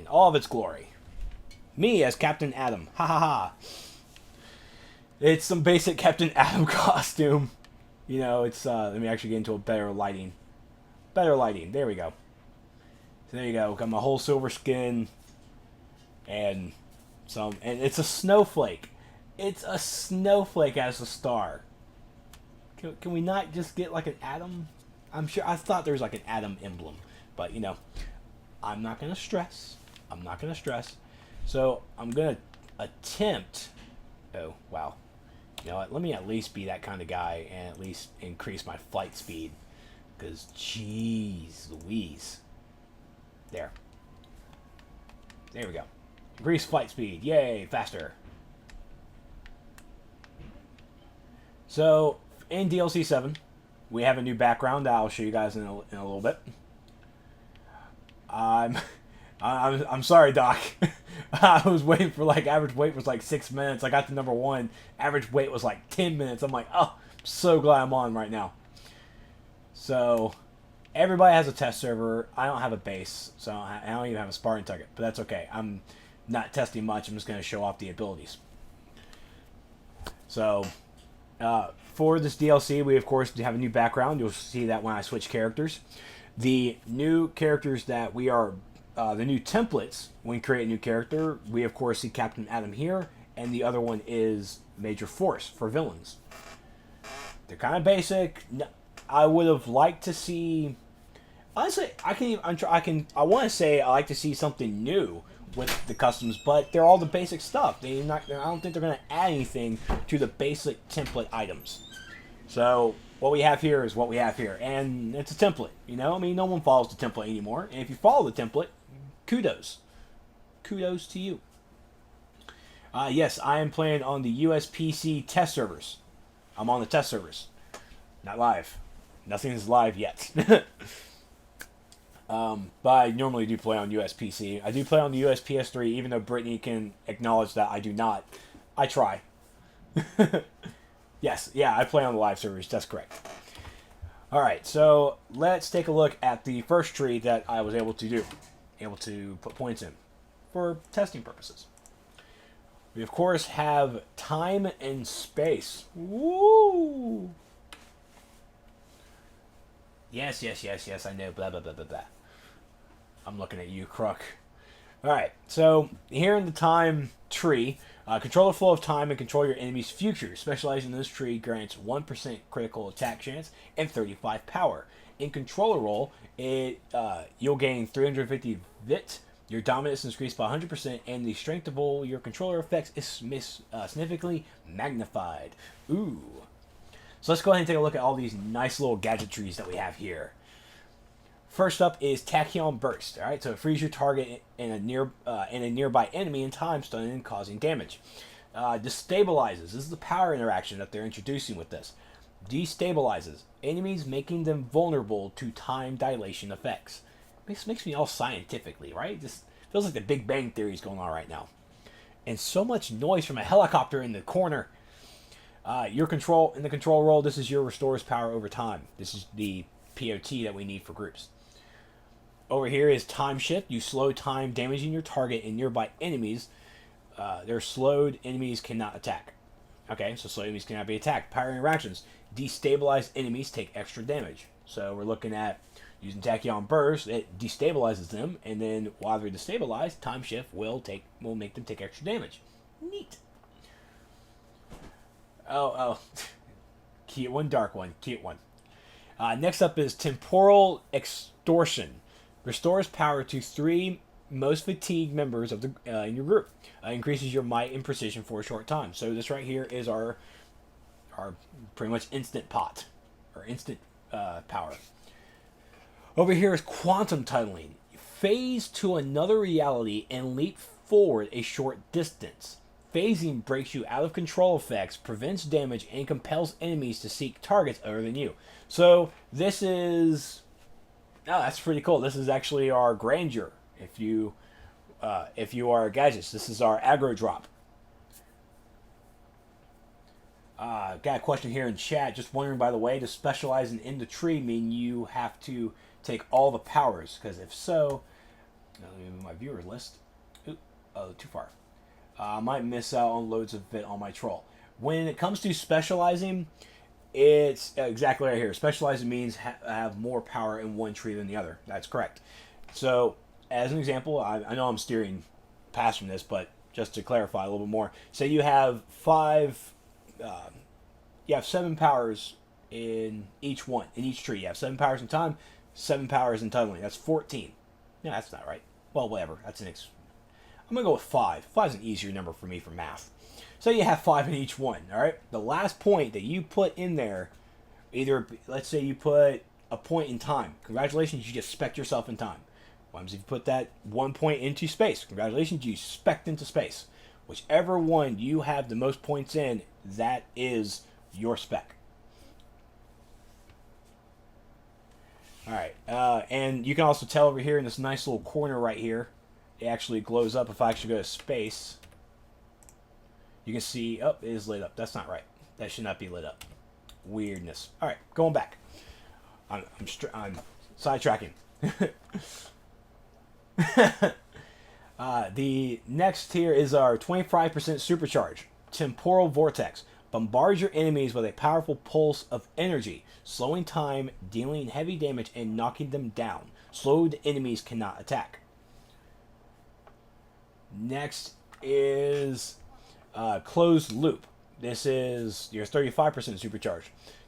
all of its glory. Me as Captain Atom. Ha ha ha. It's some basic Captain Atom costume. You know, it's, let me actually get into a better lighting. Better lighting. There we go. So there you go. Got my whole silver skin. And it's a snowflake. It's a snowflake as a star. Can we not just get like an atom? I'm sure, I thought there was like an atom emblem. But, you know, I'm not going to stress. I'm not going to stress. So, I'm going to attempt... Oh, wow. You know what? Let me at least be that kind of guy and at least increase my flight speed. Because, jeez Louise. There. There we go. Increase flight speed. Yay, faster. So, in DLC7, we have a new background that I'll show you guys in a little bit. I'm sorry, Doc. I was waiting for, like, average wait was like 6 minutes. I got to number 1. Average wait was like 10 minutes. I'm like, oh, I'm so glad I'm on right now. So, everybody has a test server. I don't have a base, so I don't even have a Spartan target. But that's okay. I'm not testing much. I'm just going to show off the abilities. So, for this DLC, we, of course, have a new background. You'll see that when I switch characters. The new characters that we are... the new templates, when you create a new character, we of course see Captain Atom here, and the other one is Major Force for villains. They're kind of basic. I would have liked to see... Honestly, I want to say I like to see something new with the customs, but they're all the basic stuff. I don't think they're going to add anything to the basic template items. So... what we have here is what we have here, and it's a template, you know? I mean, no one follows the template anymore, and if you follow the template, kudos. Kudos to you. Yes, I am playing on the USPC test servers. I'm on the test servers. Not live. Nothing is live yet. But I normally do play on USPC. I do play on the USPS3, even though Brittany can acknowledge that I do not. I try. Yes, yeah, I play on the live servers. That's correct. Alright, so let's take a look at the first tree that I was able to do. Able to put points in for testing purposes. We, of course, have time and space. Woo! Yes, yes, yes, yes, I know. Blah, blah, blah, blah, blah. I'm looking at you, Crook. Alright, so here in the time tree... control the flow of time and control your enemy's future. Specializing in this tree grants 1% critical attack chance and 35 power. In controller role, you'll gain 350 vit. Your dominance is increased by 100%, and the strength of all your controller effects is significantly magnified. Ooh. So let's go ahead and take a look at all these nice little gadgetries that we have here. First up is Tachyon Burst. All right, so it frees your target in a nearby enemy in time, stunning and causing damage. Destabilizes. This is the power interaction that they're introducing with this. Destabilizes enemies, making them vulnerable to time dilation effects. This makes me all scientifically, right? This feels like the Big Bang Theory is going on right now. And so much noise from a helicopter in the corner. In the control role, this is your restores power over time. This is the POT that we need for groups. Over here is Time Shift. You slow time, damaging your target and nearby enemies. They're slowed. Enemies cannot attack. Okay, so slow enemies cannot be attacked. Power interactions. Destabilized enemies take extra damage. So we're looking at using Tachyon Burst. It destabilizes them, and then while they're destabilized, Time Shift will make them take extra damage. Neat. Oh. Cute one, dark one. Cute one. Next up is Temporal Extortion. Restores power to 3 most fatigued members of in your group. Increases your might and precision for a short time. So this right here is our pretty much instant pot. Or instant power. Over here is Quantum Tunneling. Phase to another reality and leap forward a short distance. Phasing breaks you out of control effects, prevents damage, and compels enemies to seek targets other than you. So this is... Oh, that's pretty cool. This is actually our Grandeur. If you are gadgets, this is our aggro drop. Got a question here in chat. Just wondering, by the way, does specializing in the tree mean you have to take all the powers? Because if so, Let me move my viewer list. Oop, oh, too far. I might miss out on loads of it on my troll. When it comes to specializing, it's exactly right here. Specializing means have more power in one tree than the other. That's correct. So, as an example, I know I'm steering past from this, but just to clarify a little bit more, say you have you have 7 powers in each one, in each tree. You have 7 powers in time, 7 powers in tunneling. That's 14. No, that's not right. Well, whatever. I'm going to go with 5. 5 is an easier number for me for math. So you have 5 in each one, all right? The last point that you put in there, either, let's say you put a point in time. Congratulations, you just spec yourself in time. What happens if you put that 1 point into space? Congratulations, you spec into space. Whichever one you have the most points in, that is your spec. All right, and you can also tell over here in this nice little corner right here, it actually glows up. If I actually go to space, you can see, oh, it is lit up. That's not right. That should not be lit up. Weirdness. All right, going back. I'm sidetracking. The next here is our 25% supercharge. Temporal Vortex. Bombard your enemies with a powerful pulse of energy, slowing time, dealing heavy damage, and knocking them down. Slowed enemies cannot attack. Next is Closed Loop. This is your 35% supercharge.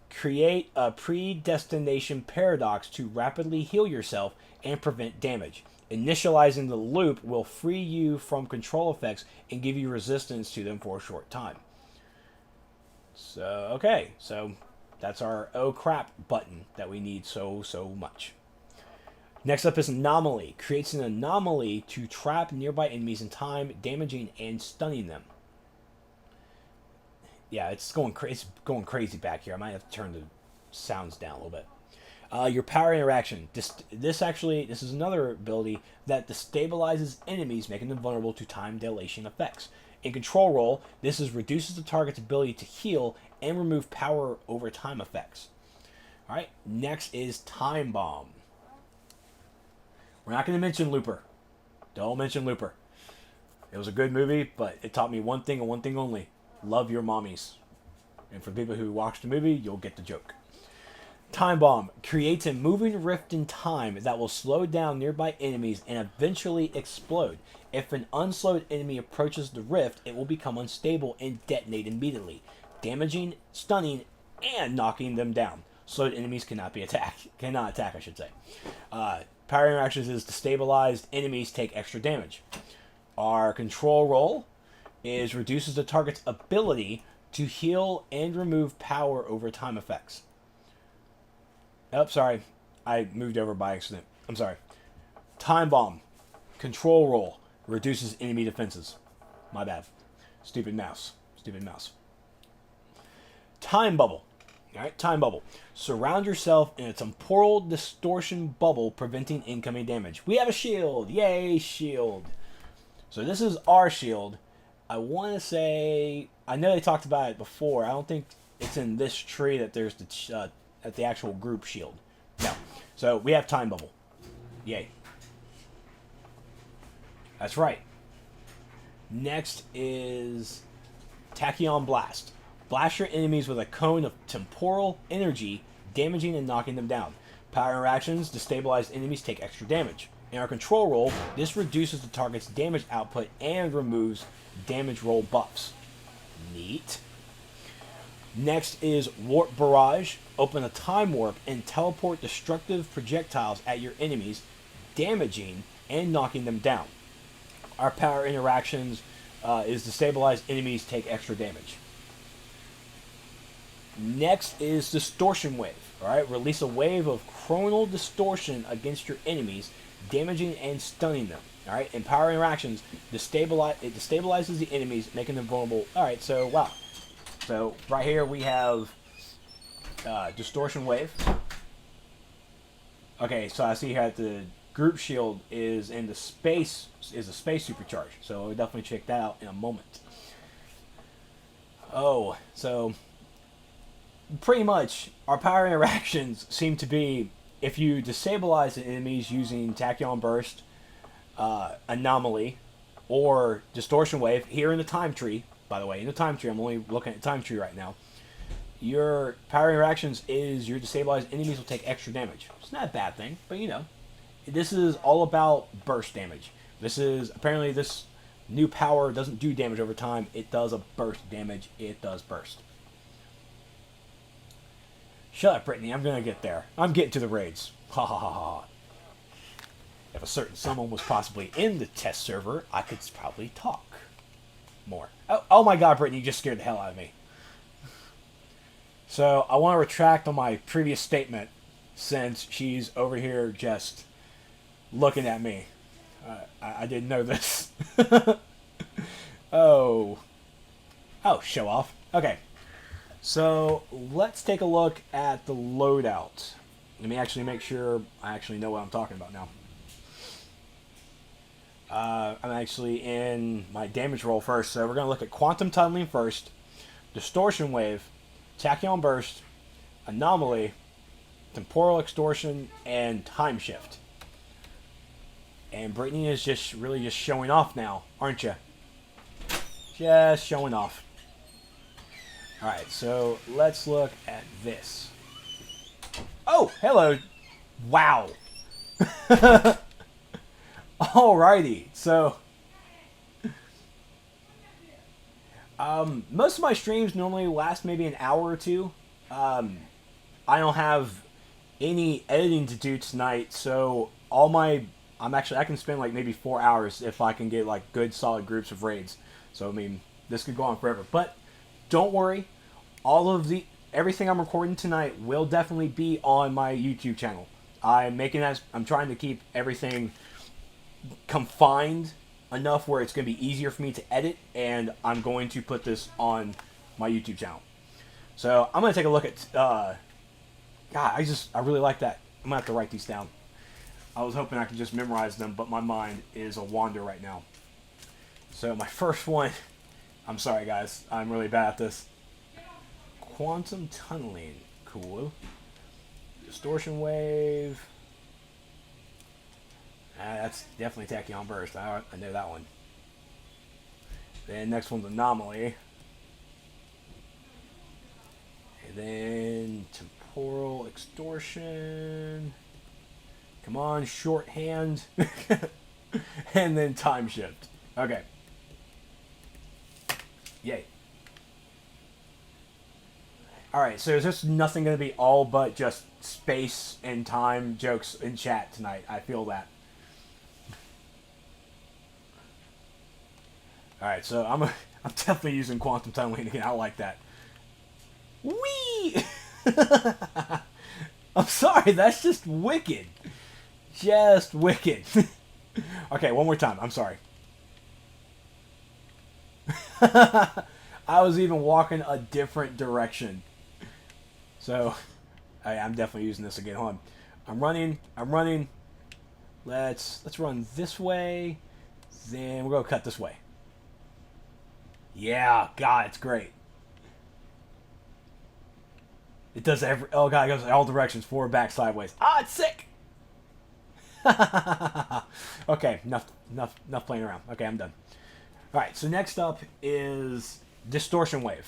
Create a predestination paradox to rapidly heal yourself and prevent damage. Initializing the loop will free you from control effects and give you resistance to them for a short time. So, okay, so that's our oh crap button that we need so much. Next up is Anomaly. Creates an anomaly to trap nearby enemies in time, damaging and stunning them. Yeah, it's going crazy back here. I might have to turn the sounds down a little bit. Your power interaction. This is another ability that destabilizes enemies, making them vulnerable to time dilation effects. In control role, this reduces the target's ability to heal and remove power over time effects. Alright, next is Time Bomb. We're not going to mention Looper. Don't mention Looper. It was a good movie, but it taught me one thing and one thing only. Love your mommies. And for people who watch the movie, you'll get the joke. Time Bomb creates a moving rift in time that will slow down nearby enemies and eventually explode. If an unslowed enemy approaches the rift, it will become unstable and detonate immediately, damaging, stunning, and knocking them down. Slowed enemies cannot attack, I should say. Power interactions is destabilized enemies take extra damage. Our control role is reduces the target's ability to heal and remove power over time effects. Oh, sorry. I moved over by accident. I'm sorry. Time Bomb. Control role. Reduces enemy defenses. My bad. Stupid mouse. Time Bubble. Alright, Time Bubble. Surround yourself in a temporal distortion bubble, preventing incoming damage. We have a shield. Yay, shield. So this is our shield. I want to say... I know they talked about it before. I don't think it's in this tree that there's the actual group shield. No. So we have Time Bubble. Yay. That's right. Next is Tachyon Blast. Blast your enemies with a cone of temporal energy, damaging and knocking them down. Power interactions, destabilized enemies take extra damage. In our control role, this reduces the target's damage output and removes damage roll buffs. Neat. Next is Warp Barrage. Open a time warp and teleport destructive projectiles at your enemies, damaging and knocking them down. Our power interactions is destabilized enemies take extra damage. Next is Distortion Wave. Alright, release a wave of chronal distortion against your enemies, damaging and stunning them. Alright, and power interactions, it destabilizes the enemies, making them vulnerable. Alright, so wow. So right here we have Distortion Wave. Okay, so I see here that the group shield is in the space, is a space supercharge. So we'll definitely check that out in a moment. Oh, so pretty much our power interactions seem to be if you destabilize the enemies using Tachyon Burst, anomaly, or distortion wave. Here in the time tree, by the way, in the time tree, I'm only looking at time tree right now. Your power interactions is your destabilized enemies will take extra damage. It's not a bad thing, but you know, this is all about burst damage. This is apparently this new power doesn't do damage over time. It does a burst damage. It does burst. Shut up, Brittany. I'm gonna get there. I'm getting to the raids. Ha ha ha ha. If a certain someone was possibly in the test server, I could probably talk more. Oh my god, Brittany, you just scared the hell out of me. So, I want to retract on my previous statement, since she's over here just looking at me. I didn't know this. Oh, show off. Okay. So, let's take a look at the loadout. Let me actually make sure I actually know what I'm talking about now. I'm actually in my damage roll first, so we're going to look at Quantum Tunneling first, Distortion Wave, Tachyon Burst, Anomaly, Temporal Extortion, and Time Shift. And Brittany is just really just showing off now, aren't you? Just showing off. Alright, so let's look at this. Oh, hello. Wow. Alrighty, so most of my streams normally last maybe an hour or two. I don't have any editing to do tonight, so I can spend like maybe 4 hours if I can get like good solid groups of raids. So I mean, this could go on forever. But don't worry, everything I'm recording tonight will definitely be on my YouTube channel. I'm trying to keep everything confined enough where it's going to be easier for me to edit, and I'm going to put this on my YouTube channel. So I'm going to take a look at God, I really like that. I'm going to have to write these down. I was hoping I could just memorize them, but my mind is a wander right now. So my first one, I'm sorry guys, I'm really bad at this. Quantum Tunneling, cool. Distortion Wave. That's definitely Tachyon Burst. I know that one. Then next one's Anomaly. And then Temporal Extortion. Come on, Shorthand. And then Time Shift. Okay. Yay. Alright, so is this nothing going to be all but just space and time jokes in chat tonight? I feel that. Alright, so I'm definitely using Quantum Tunneling again. I like that. Whee! I'm sorry, that's just wicked. Just wicked. Okay, one more time. I'm sorry. I was even walking a different direction. So, I'm definitely using this again. Hold on. I'm running. Let's run this way. Then we're going to cut this way. Yeah, God, it's great. It does oh God, it goes in all directions, forward, back, sideways. Ah, it's sick. Okay, enough playing around. Okay, I'm done. All right, so next up is Distortion Wave.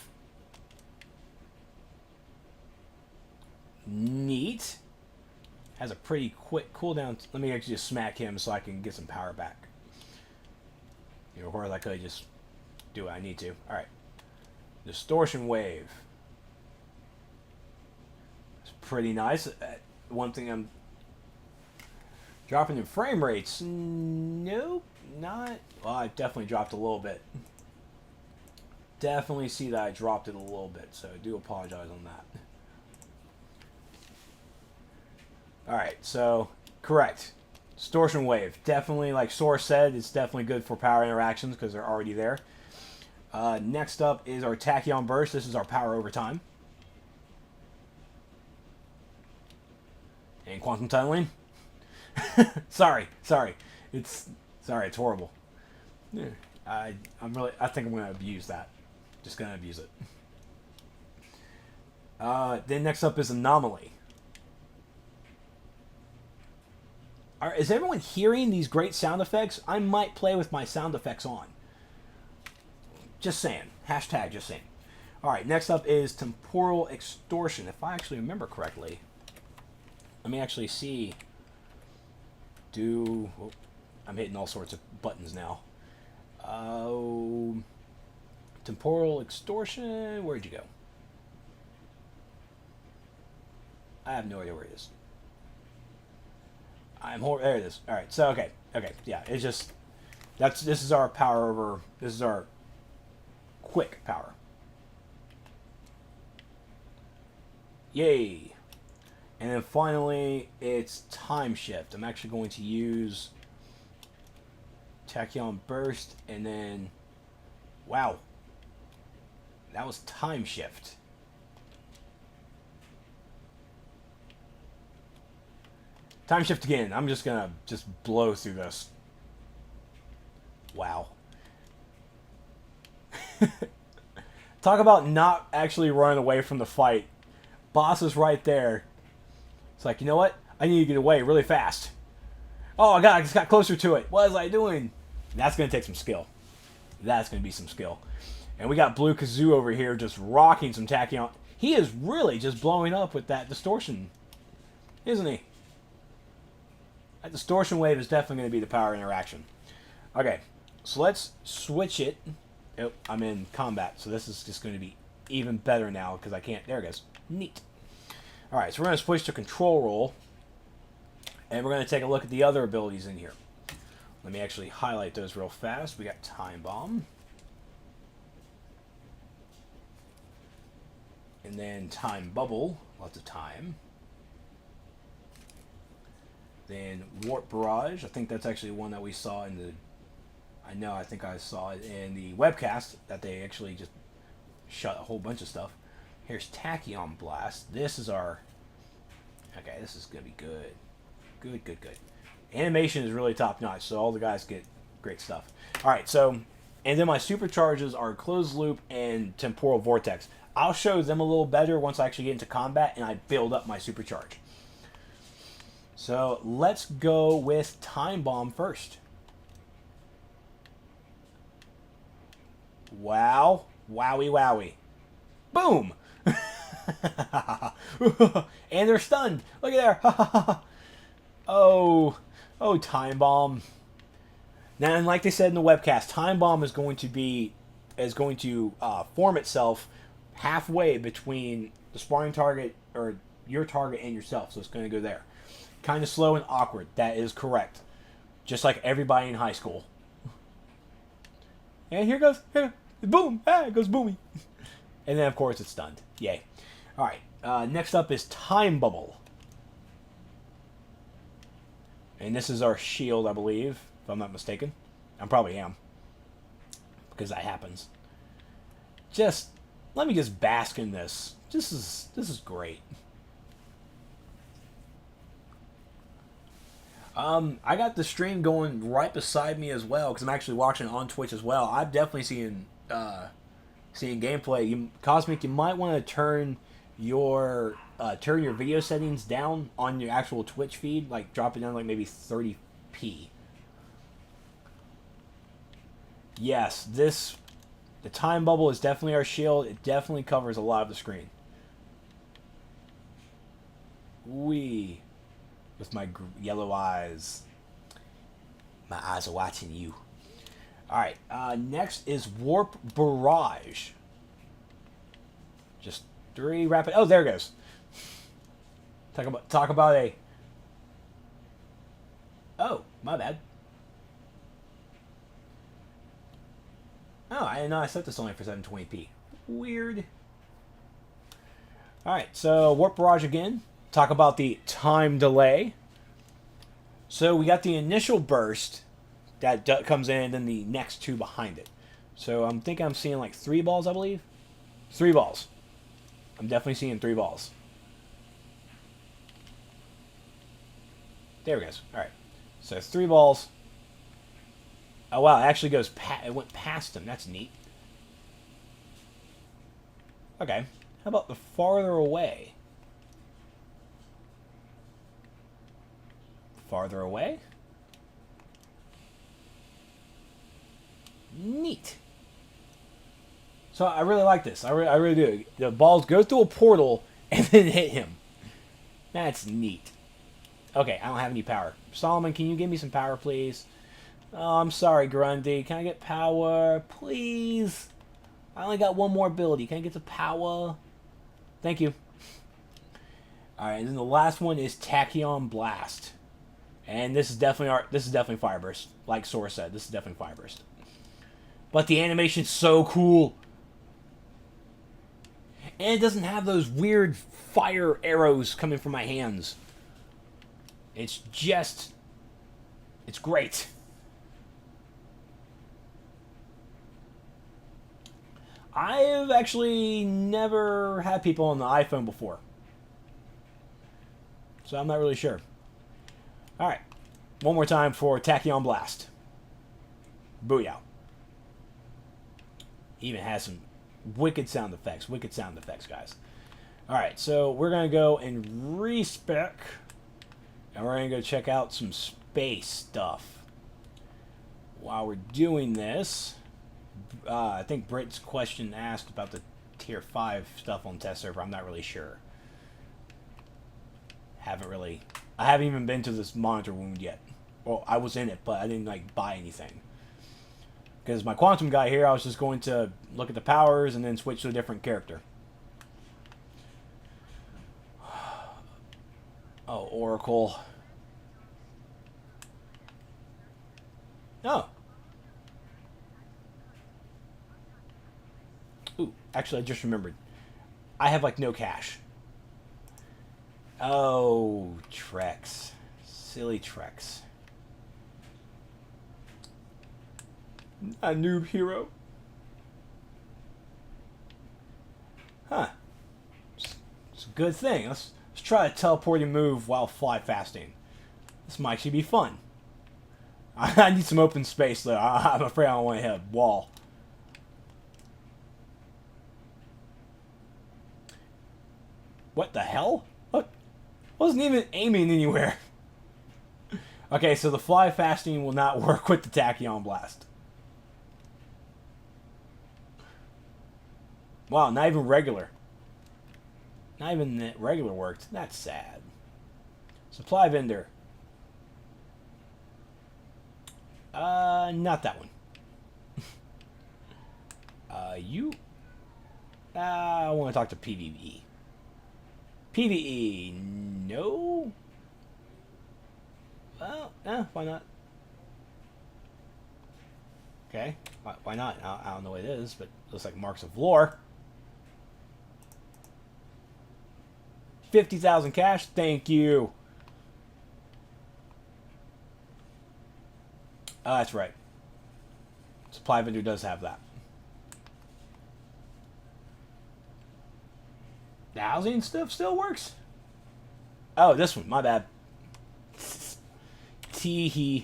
Neat. Has a pretty quick cooldown. Let me actually just smack him so I can get some power back. You know, of course I could just do what I need to. All right, Distortion Wave. It's pretty nice. One thing I'm dropping in frame rates. Nope, not. Well, I definitely dropped a little bit. Definitely see that I dropped it a little bit, so I do apologize on that. Alright, so, correct. Distortion Wave. Definitely, like Source said, it's definitely good for power interactions because they're already there. Next up is our Tachyon Burst. This is our power over time. And Quantum Tunneling. sorry. It's horrible. Yeah, I think I'm gonna abuse that. Just gonna abuse it. Then next up is Anomaly. Is everyone hearing these great sound effects? I might play with my sound effects on. Just saying. Hashtag just saying. Alright, next up is temporal extortion. If I actually remember correctly. Let me actually see. Oh, I'm hitting all sorts of buttons now. Temporal extortion. Where'd you go? I have no idea where it is. There it is. All right. So okay. Yeah. It's just this is our power over. This is our quick power. Yay! And then finally, it's time shift. I'm actually going to use tachyon burst, and then wow, that was time shift. Time shift again. I'm just gonna blow through this. Wow. Talk about not actually running away from the fight. Boss is right there. It's like, you know what? I need to get away really fast. Oh, I just got closer to it. What was I doing? That's gonna take some skill. That's gonna be some skill. And we got Blue Kazoo over here just rocking some tachyon. He is really just blowing up with that distortion, isn't he? That distortion wave is definitely going to be the power interaction. Okay, so let's switch it. Oh, I'm in combat, so this is just going to be even better now because I can't. There it goes. Neat. All right, so we're going to switch to control roll, and we're going to take a look at the other abilities in here. Let me actually highlight those real fast. We got Time Bomb. And then Time Bubble. Lots of time. Then Warp Barrage. I think that's actually one that we saw in the... I think I saw it in the webcast that they actually just shut a whole bunch of stuff. Here's Tachyon Blast. This is our... Okay, this is going to be good. Good. Animation is really top notch, so all the guys get great stuff. Alright, so... And then my supercharges are Closed Loop and Temporal Vortex. I'll show them a little better once I actually get into combat and I build up my supercharge. So let's go with Time Bomb first. Wow. Wowie. Boom! And they're stunned. Look at there. Oh, Time Bomb. Now, and like they said in the webcast, Time Bomb is going to form itself halfway between the sparring target, or your target, and yourself. So it's going to go there. Kind of slow and awkward. That is correct. Just like everybody in high school. And here goes. Boom. It goes boomy. And then, of course, it's stunned. Yay. All right. Next up is Time Bubble. And this is our shield, I believe, if I'm not mistaken. I probably am. Because that happens. Let me just bask in this. This is great. I got the stream going right beside me as well, because I'm actually watching on Twitch as well. I'm definitely seeing gameplay. Cosmic, you might want to turn your video settings down on your actual Twitch feed, like drop it down like maybe 30p. Yes, the Time Bubble is definitely our shield. It definitely covers a lot of the screen. With my yellow eyes. My eyes are watching you. Alright, next is Warp Barrage. Just 3 rapid... Oh, there it goes. Talk about a... Oh, my bad. Oh, I didn't know I set this only for 720p. Weird. Alright, so Warp Barrage again. Talk about the time delay. So we got the initial burst that comes in, and then the next 2 behind it. So I'm thinking I'm seeing like 3 balls, I believe. 3 balls. I'm definitely seeing 3 balls. There we go. All right. So 3 balls. Oh wow, it actually goes. It went past him. That's neat. Okay. How about the farther away? farther away. Neat. So I really like this. I really do. The balls go through a portal and then hit him. That's neat. Okay, I don't have any power. Solomon, can you give me some power, please? Oh, I'm sorry, Grundy. Can I get power? Please. I only got one more ability. Can I get the power? Thank you. Alright, and then the last one is Tachyon Blast. And this is definitely Fire Burst. Like Sora said, this is definitely Fire Burst. But the animation's so cool. And it doesn't have those weird fire arrows coming from my hands. It's great. I've actually never had people on the iPhone before. So I'm not really sure. Alright. One more time for Tachyon Blast. Booyah. Even has some wicked sound effects. Wicked sound effects, guys. Alright, so we're going to go and respec. And we're going to go check out some space stuff. While we're doing this, I think Britt's question asked about the Tier 5 stuff on test server. I'm not really sure. I haven't even been to this monitor room yet. Well, I was in it, but I didn't like buy anything. Because my quantum guy here, I was just going to look at the powers and then switch to a different character. Oh, Oracle. Oh. Ooh, actually, I just remembered. I have, like, no cash. Oh, Trex. Silly Trex. A noob hero. Huh. It's a good thing. Let's try a teleporting move while fly fasting. This might actually be fun. I need some open space, though. I'm afraid I don't want to hit a wall. What the hell? What? Wasn't even aiming anywhere. Okay, so the fly fasting will not work with the Tachyon Blast. Wow, not even regular. Not even regular worked. That's sad. Supply vendor. Not that one. I want to talk to PvE. PvE, no? Well, why not? Okay, why not? I don't know what it is, but it looks like Marks of Lore. 50,000 cash, thank you. Oh, that's right. Supply vendor does have that. The housing stuff still works? Oh, this one, my bad. Teehee.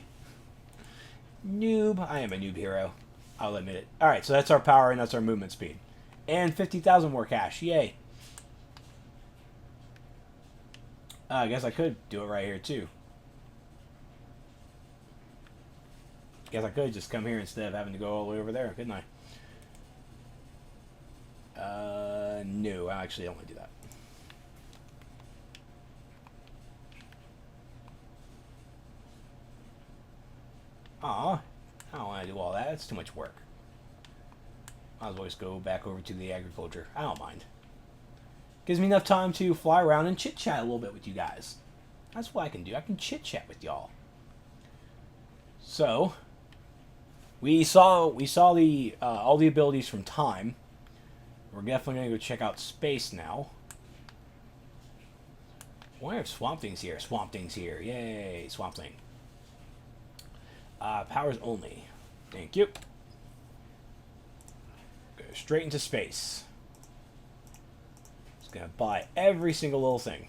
Noob. I am a noob hero. I'll admit it. Alright, so that's our power and that's our movement speed. And 50,000 more cash. Yay. I guess I could do it right here, too. Guess I could just come here instead of having to go all the way over there, couldn't I? No, I actually don't want to do that. Aw, I don't want to do all that. It's too much work. Might as well just go back over to the agriculture. I don't mind. Gives me enough time to fly around and chit-chat a little bit with you guys. That's what I can do. I can chit-chat with y'all. So, we saw the all the abilities from time. We're definitely going to go check out space now. Why are Swamp Thing's here? Swamp Thing's here. Yay, Swamp Thing. Powers only. Thank you. Go straight into space. Just going to buy every single little thing.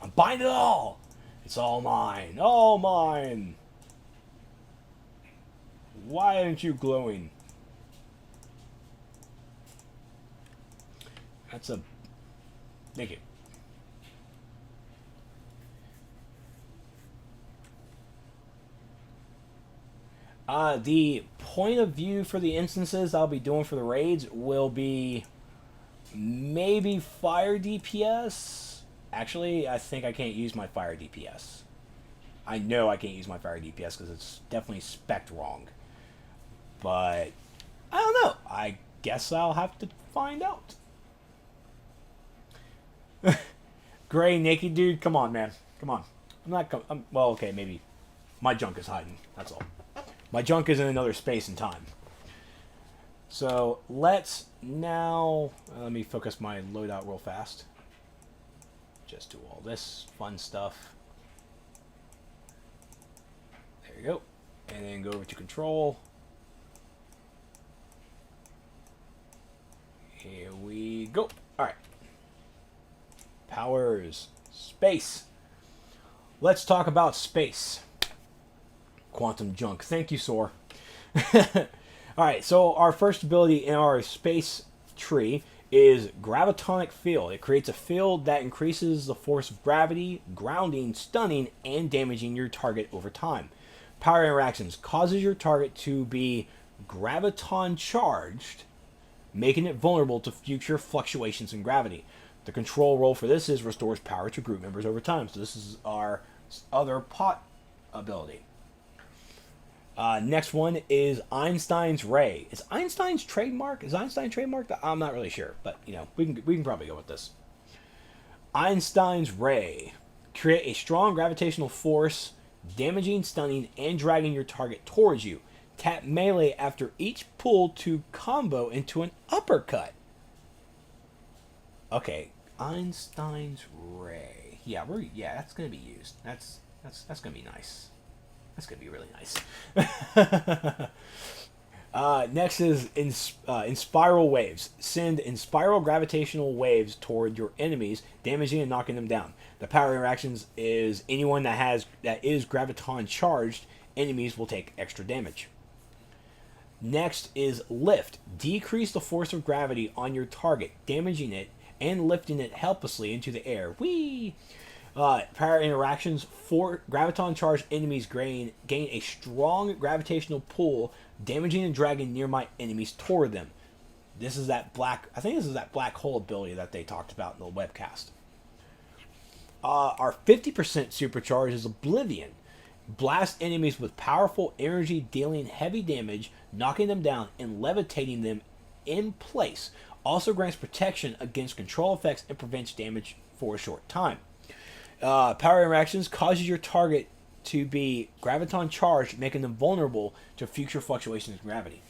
I'm buying it all! It's all mine. All mine! Why aren't you glowing? That's a... Thank you. The point of view for the instances I'll be doing for the raids will be maybe fire DPS. Actually, I think I can't use my fire DPS. I know I can't use my fire DPS because it's definitely spec'd wrong. But I don't know. I guess I'll have to find out. Gray naked dude, come on, man. Come on. I'm not. Well, okay, maybe my junk is hiding. That's all. My junk is in another space and time. So let's now. Let me focus my loadout real fast. Just do all this fun stuff. There you go. And then go over to control. Here we go. All right. Powers. Space. Let's talk about space. Quantum junk. Thank you, Sor. Alright, so our first ability in our space tree is Gravitonic Field. It creates a field that increases the force of gravity, grounding, stunning, and damaging your target over time. Power interactions causes your target to be graviton charged, making it vulnerable to future fluctuations in gravity. The control role for this is restores power to group members over time. So this is our other pot ability. Next one is Einstein's Ray. Is Einstein's trademark? Is Einstein trademarked? I'm not really sure, but you know, we can probably go with this. Einstein's Ray. Create a strong gravitational force, damaging, stunning, and dragging your target towards you. Tap melee after each pull to combo into an uppercut. Okay, Einstein's Ray. Yeah, that's gonna be used. That's gonna be nice. That's gonna be really nice. Next is in spiral waves. Send in spiral gravitational waves toward your enemies, damaging and knocking them down. The power interactions is anyone that is graviton charged, enemies will take extra damage. Next is lift. Decrease the force of gravity on your target, damaging it and lifting it helplessly into the air. Whee! Power interactions for graviton charged enemies gain a strong gravitational pull, damaging and dragging nearby enemies toward them. This is that black hole ability that they talked about in the webcast. Our 50% supercharge is Oblivion. Blast enemies with powerful energy, dealing heavy damage, knocking them down, and levitating them in place. Also grants protection against control effects and prevents damage for a short time. Power interactions causes your target to be graviton charged, making them vulnerable to future fluctuations in gravity.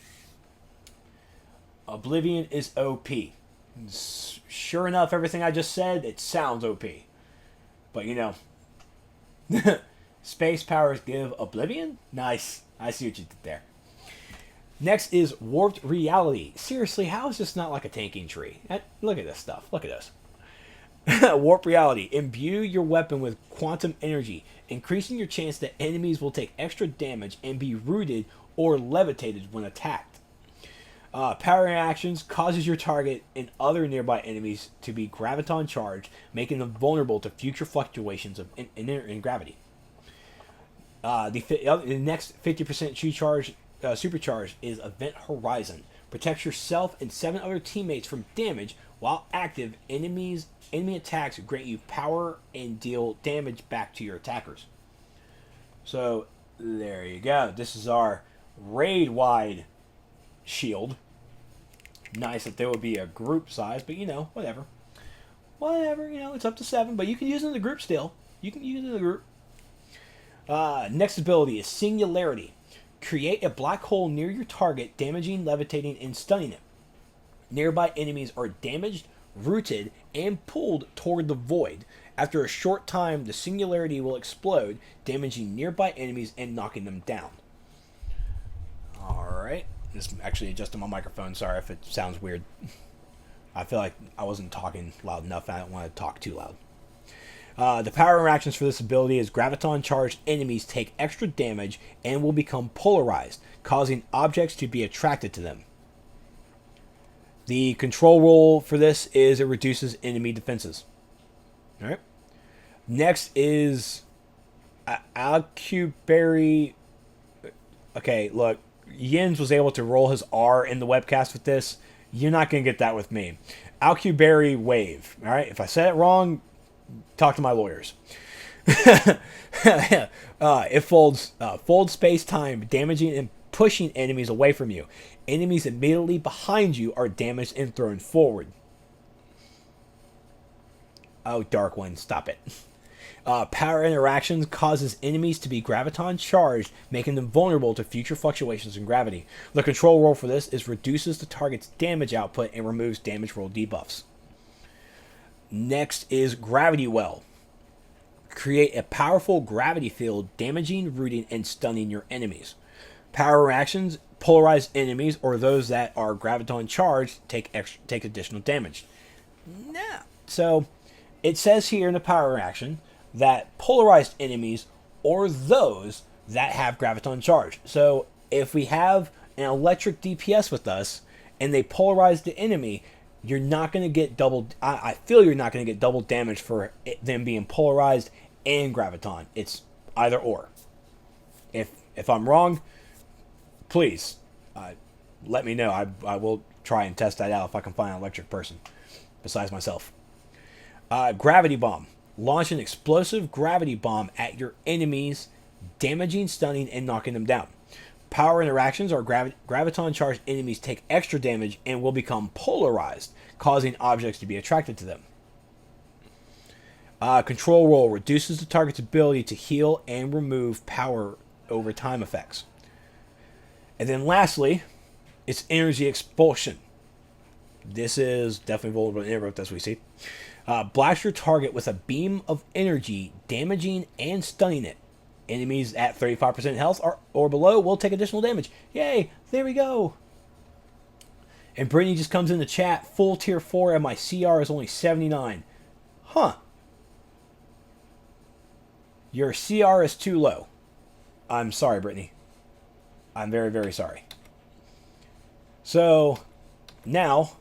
Oblivion is OP. Sure enough, everything I just said, it sounds OP. But you know, space powers give Oblivion? Nice. I see what you did there. Next is Warped Reality. Seriously, how is this not like a tanking tree? Look at this stuff. Look at this. Warp Reality. Imbue your weapon with quantum energy, increasing your chance that enemies will take extra damage and be rooted or levitated when attacked. Power interactions causes your target and other nearby enemies to be graviton charged, making them vulnerable to future fluctuations in gravity. The next 50% supercharge is Event Horizon. Protects yourself and 7 other teammates from damage while active. Enemy attacks grant you power and deal damage back to your attackers. So there you go. This is our raid-wide shield. Nice that there would be a group size, but you know, whatever. Whatever, you know, it's up to 7, but you can use it in the group still. You can use it in the group. Next ability is Singularity. Create a black hole near your target, damaging, levitating, and stunning it. Nearby enemies are damaged, rooted, and pulled toward the void. After a short time, the singularity will explode, damaging nearby enemies and knocking them down. Alright. Just actually adjusting my microphone. Sorry if it sounds weird. I feel like I wasn't talking loud enough. I don't want to talk too loud. The power interactions for this ability is graviton charged enemies take extra damage and will become polarized, causing objects to be attracted to them. The control role for this is it reduces enemy defenses. Alright. Next is Alcuberry Okay, look, Yins was able to roll his R in the webcast with this. You're not going to get that with me. Alcuberry Wave. All right, if I said it wrong, talk to my lawyers. It folds space time, damaging and pushing enemies away from you. Enemies immediately behind you are damaged and thrown forward. Oh, Dark One, stop it. Power interactions causes enemies to be graviton charged, making them vulnerable to future fluctuations in gravity. The control roll for this is reduces the target's damage output and removes damage roll debuffs. Next is Gravity Well. Create a powerful gravity field, damaging, rooting, and stunning your enemies. Power reactions, polarized enemies, or those that are graviton charged take additional damage. Now, so it says here in the power reaction that polarized enemies or those that have graviton charge. So if we have an electric DPS with us and they polarize the enemy, you're not going to get double. I feel you're not going to get double damage for them being polarized and graviton. It's either or. If I'm wrong, please let me know. I will try and test that out if I can find an electric person besides myself. Gravity Bomb. Launch an explosive gravity bomb at your enemies, damaging, stunning, and knocking them down. Power interactions or graviton charged enemies take extra damage and will become polarized, causing objects to be attracted to them. Control roll reduces the target's ability to heal and remove power over time effects. And then lastly, it's Energy Expulsion. This is definitely vulnerable to interrupt, as we see. Blast your target with a beam of energy, damaging and stunning it. Enemies at 35% health or below will take additional damage. Yay! There we go! And Brittany just comes in the chat, full tier 4 and my CR is only 79. Huh. Your CR is too low. I'm sorry, Brittany. I'm very, very sorry. So, now,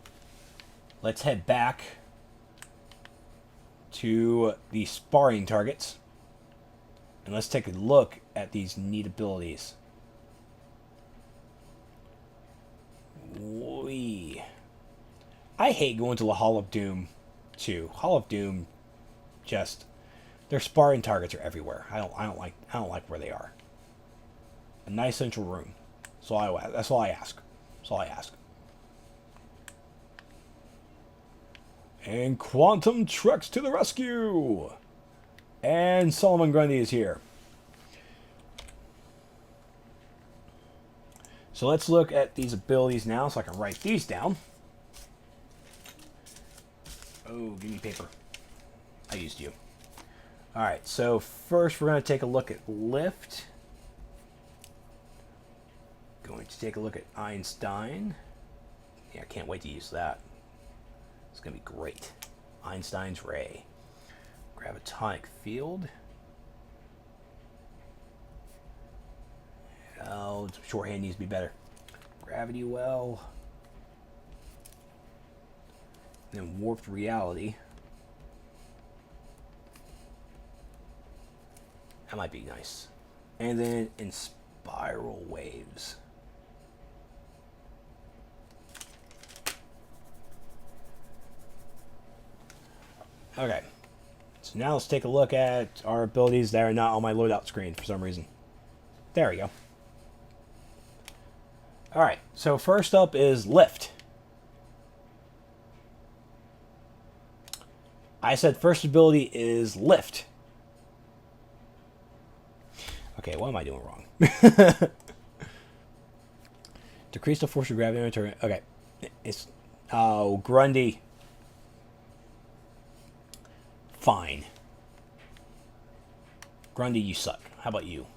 let's head back to the sparring targets. And let's take a look at these neat abilities. I hate going to the Hall of Doom too. Hall of Doom, just their sparring targets are everywhere. I don't like where they are. A nice central room. That's all I ask. That's all I ask. And Quantum Trex to the rescue! And Solomon Grundy is here. So let's look at these abilities now so I can write these down. Oh, give me paper. I used you. Alright, so first we're going to take a look at Lift. Going to take a look at Einstein. Yeah, I can't wait to use that. It's going to be great. Einstein's Ray. Gravitonic Field. Oh, shorthand needs to be better. Gravity Well. And then Warped Reality. That might be nice. And then in Spiral Waves. Okay. So now let's take a look at our abilities that are not on my loadout screen for some reason. There we go. Alright, so first up is Lift. I said first ability is Lift. Okay, what am I doing wrong? Decrease the force of gravity on a turret. Okay. It's... Oh, Grundy. Fine. Grundy, you suck. How about you?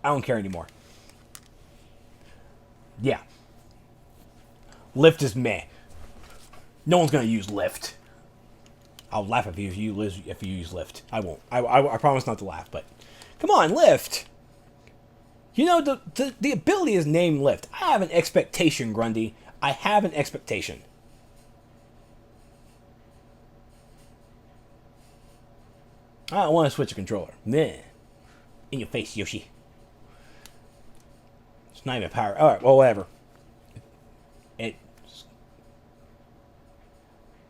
I don't care anymore. Yeah. Lift is meh. No one's gonna use Lift. I'll laugh if you use Lift. I won't. I promise not to laugh, but come on, Lift. You know, the ability is named Lift. I have an expectation, Grundy. I have an expectation. I don't want to switch a controller. Meh. In your face, Yoshi. It's not even power. All right, well, whatever. It.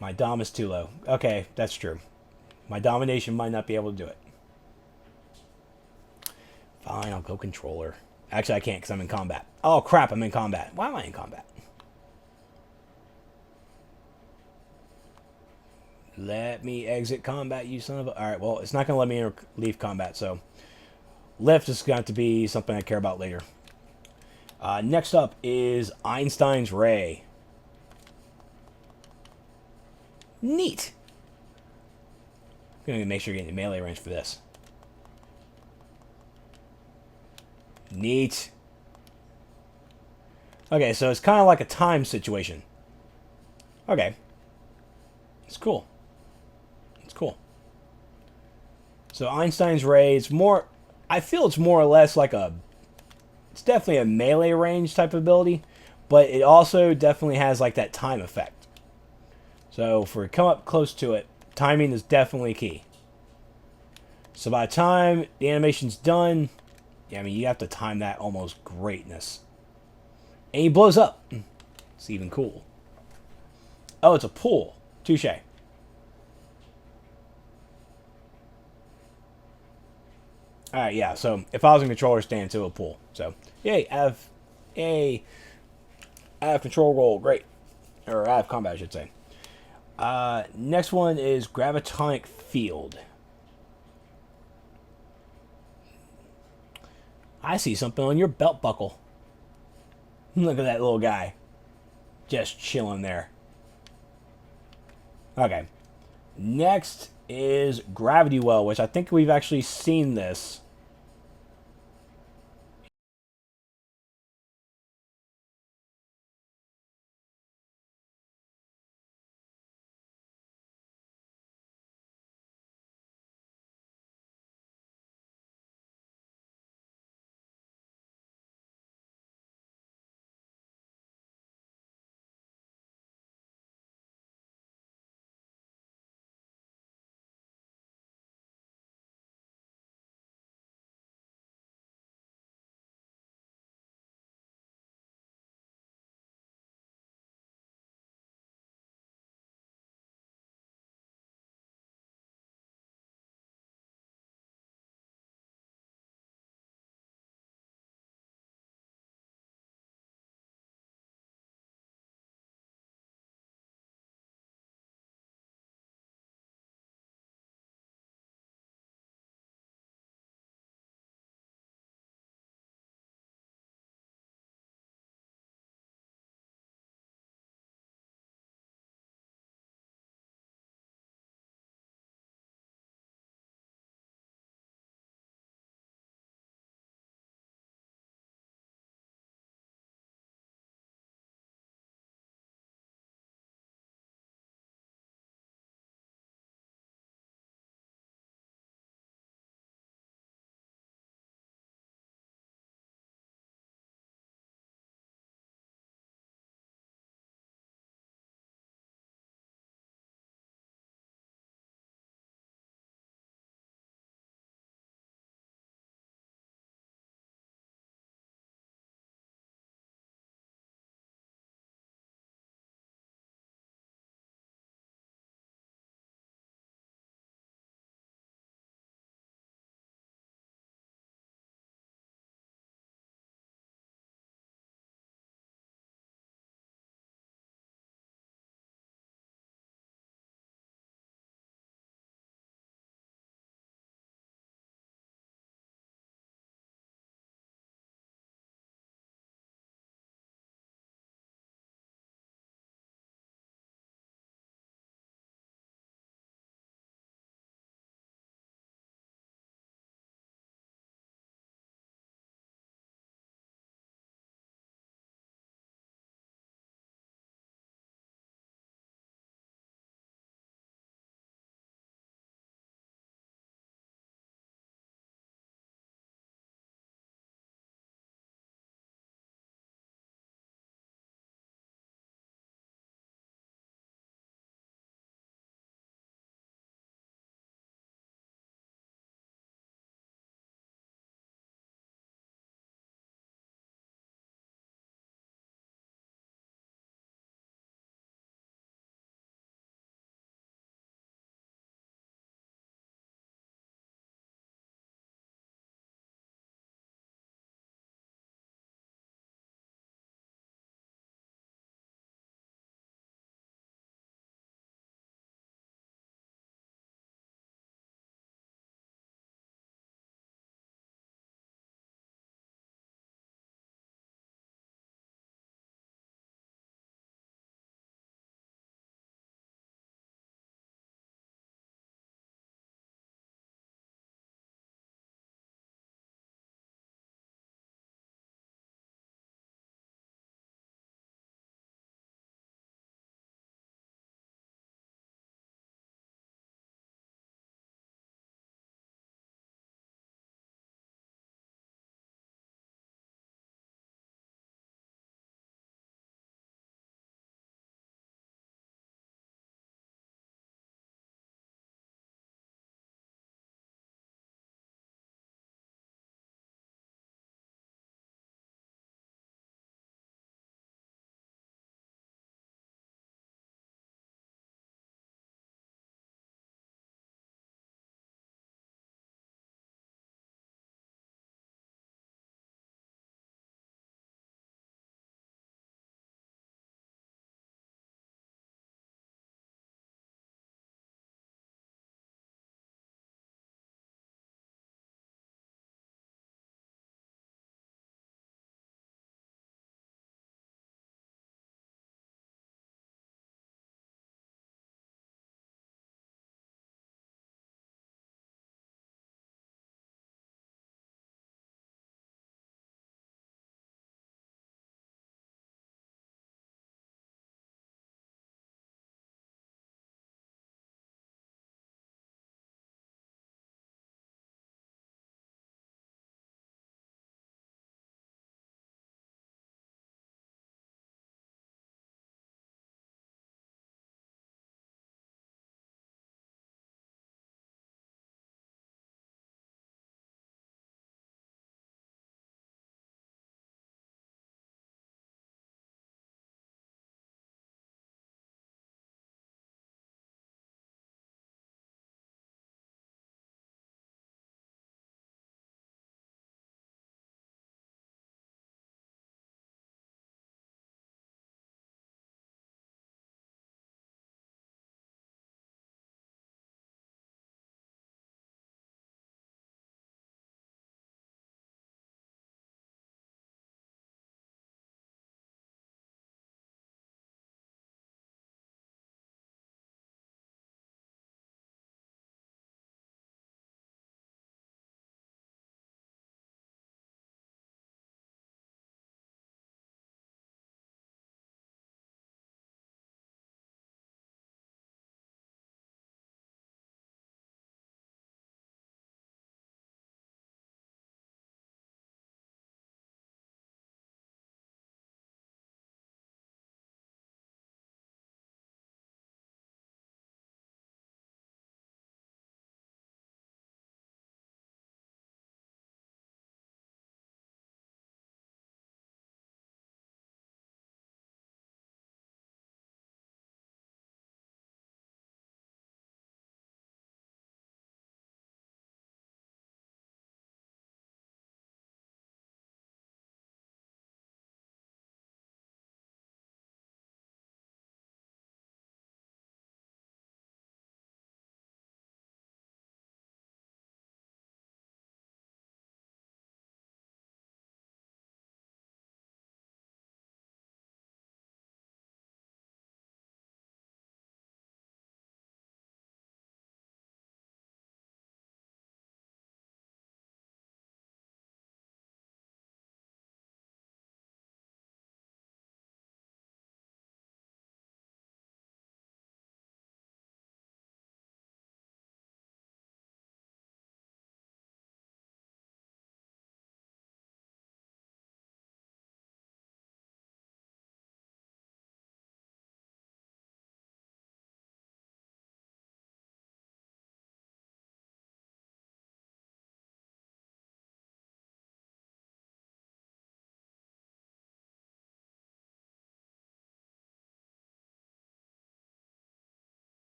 My dom is too low. Okay, that's true. My domination might not be able to do it. Fine, I'll go controller. Actually, I can't because I'm in combat. Oh, crap, I'm in combat. Why am I in combat? Let me exit combat, you son of a... Alright, well, it's not going to let me leave combat, so... Lift is going to be something I care about later. Next up is Einstein's Ray. Neat! I'm going to make sure you're getting melee range for this. Neat. Okay, so it's kind of like a time situation. Okay. It's cool. It's cool. So Einstein's Ray is more... I feel it's more or less like a... It's definitely a melee range type of ability, but it also definitely has like that time effect. So if we come up close to it, timing is definitely key. So by the time the animation's done, yeah, I mean, you have to time that almost greatness. And he blows up. It's even cool. Oh, it's a pool. Touche. Alright, yeah, so if I was in controller, stand to a pool. So, yay, I have control roll, great. Or I have combat, I should say. Next one is Gravitonic Field. I see something on your belt buckle. Look at that little guy. Just chilling there. Okay. Next is Gravity Well, which I think we've actually seen this